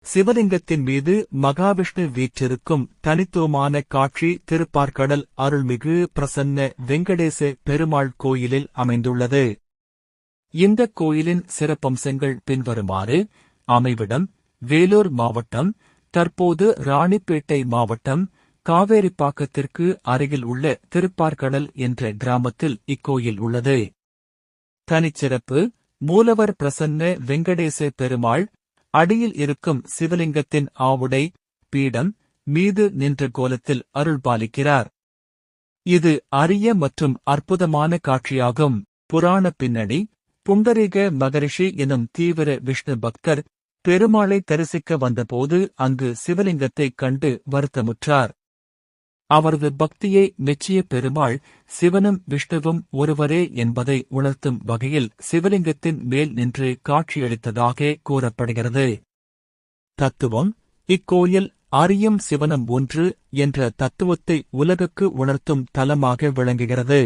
சிவலிங்கத்தின் மீது மகாவிஷ்ணு வீற்றிருக்கும் தனித்துவமான காட்சி திருப்பார்கடல் அருள்மிகு பிரசன்ன வெங்கடேச பெருமாள் கோயிலில் அமைந்துள்ளது. இந்த கோயிலின் சிறப்பம்சங்கள் பின்வருமாறு. அமைவிடம்: வேலூர் மாவட்டம், தற்போது ராணிப்பேட்டை மாவட்டம், காவேரிப்பாக்கத்திற்கு அருகில் உள்ள திருப்பார்கடல் என்ற கிராமத்தில் இக்கோயில் உள்ளது. தனிச்சிறப்பு: மூலவர் பிரசன்ன வெங்கடேச பெருமாள் அடியில் இருக்கும் சிவலிங்கத்தின் ஆவுடை பீடம் மீது நின்ற கோலத்தில் அருள்பாலிக்கிறார். இது அரிய மற்றும் அற்புதமான காட்சியாகும். புராண பின்னணி: புண்டரீக மகரிஷி எனும் தீவிர விஷ்ணு பக்தர் பெருமாளை தரிசிக்க வந்தபோது அங்கு சிவலிங்கத்தைக் கண்டு வருத்தமுற்றார். அவரது பக்தியை மெச்சிய பெருமாள் சிவனும் விஷ்ணுவும் ஒருவரே என்பதை உணர்த்தும் வகையில் சிவலிங்கத்தின் மேல் நின்று காட்சியளித்ததாக கூறப்படுகிறது. தத்துவம்: இக்கோயில் அரியும் சிவனும் ஒன்று என்ற தத்துவத்தை உலகுக்கு உணர்த்தும் தலமாக விளங்குகிறது.